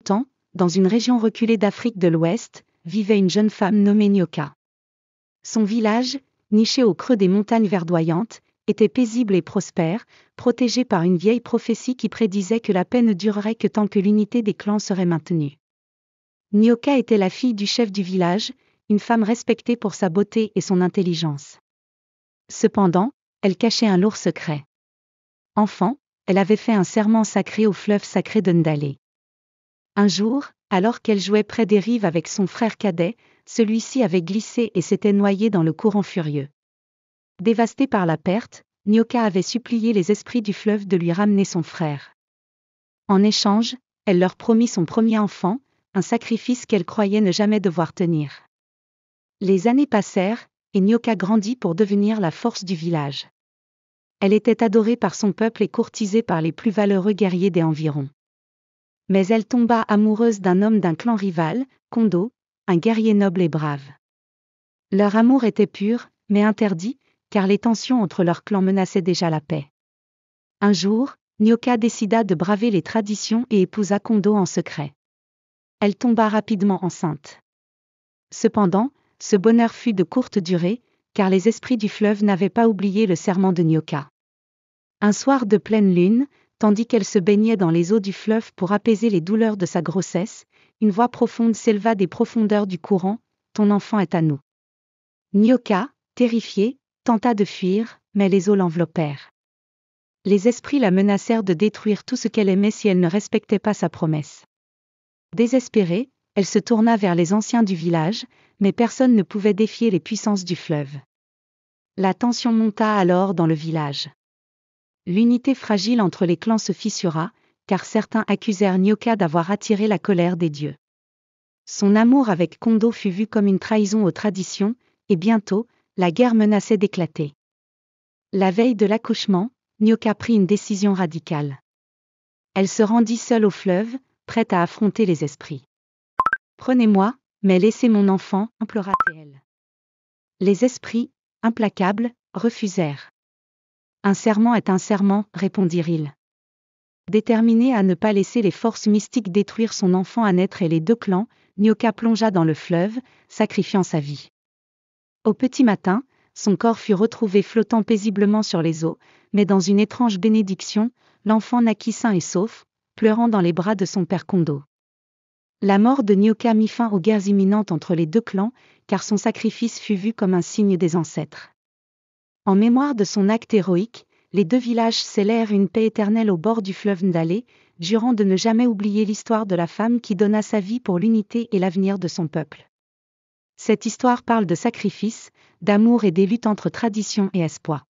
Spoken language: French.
Temps, dans une région reculée d'Afrique de l'Ouest, vivait une jeune femme nommée Nyoka. Son village, niché au creux des montagnes verdoyantes, était paisible et prospère, protégé par une vieille prophétie qui prédisait que la paix ne durerait que tant que l'unité des clans serait maintenue. Nyoka était la fille du chef du village, une femme respectée pour sa beauté et son intelligence. Cependant, elle cachait un lourd secret. Enfant, elle avait fait un serment sacré au fleuve sacré de Ndalé. Un jour, alors qu'elle jouait près des rives avec son frère cadet, celui-ci avait glissé et s'était noyé dans le courant furieux. Dévastée par la perte, Nyoka avait supplié les esprits du fleuve de lui ramener son frère. En échange, elle leur promit son premier enfant, un sacrifice qu'elle croyait ne jamais devoir tenir. Les années passèrent, et Nyoka grandit pour devenir la force du village. Elle était adorée par son peuple et courtisée par les plus valeureux guerriers des environs. Mais elle tomba amoureuse d'un homme d'un clan rival, Kondo, un guerrier noble et brave. Leur amour était pur, mais interdit, car les tensions entre leurs clans menaçaient déjà la paix. Un jour, Nyoka décida de braver les traditions et épousa Kondo en secret. Elle tomba rapidement enceinte. Cependant, ce bonheur fut de courte durée, car les esprits du fleuve n'avaient pas oublié le serment de Nyoka. Un soir de pleine lune, tandis qu'elle se baignait dans les eaux du fleuve pour apaiser les douleurs de sa grossesse, une voix profonde s'éleva des profondeurs du courant, « Ton enfant est à nous ». Nyoka, terrifiée, tenta de fuir, mais les eaux l'enveloppèrent. Les esprits la menacèrent de détruire tout ce qu'elle aimait si elle ne respectait pas sa promesse. Désespérée, elle se tourna vers les anciens du village, mais personne ne pouvait défier les puissances du fleuve. La tension monta alors dans le village. L'unité fragile entre les clans se fissura, car certains accusèrent Nyoka d'avoir attiré la colère des dieux. Son amour avec Kondo fut vu comme une trahison aux traditions, et bientôt, la guerre menaçait d'éclater. La veille de l'accouchement, Nyoka prit une décision radicale. Elle se rendit seule au fleuve, prête à affronter les esprits. « Prenez-moi, mais laissez mon enfant » implora-t-elle. Les esprits, implacables, refusèrent. « Un serment est un serment » répondirent-ils. Déterminée à ne pas laisser les forces mystiques détruire son enfant à naître et les deux clans, Nyoka plongea dans le fleuve, sacrifiant sa vie. Au petit matin, son corps fut retrouvé flottant paisiblement sur les eaux, mais dans une étrange bénédiction, l'enfant naquit sain et sauf, pleurant dans les bras de son père Kondo. La mort de Nyoka mit fin aux guerres imminentes entre les deux clans, car son sacrifice fut vu comme un signe des ancêtres. En mémoire de son acte héroïque, les deux villages scellèrent une paix éternelle au bord du fleuve Ndalé, jurant de ne jamais oublier l'histoire de la femme qui donna sa vie pour l'unité et l'avenir de son peuple. Cette histoire parle de sacrifice, d'amour et des luttes entre tradition et espoir.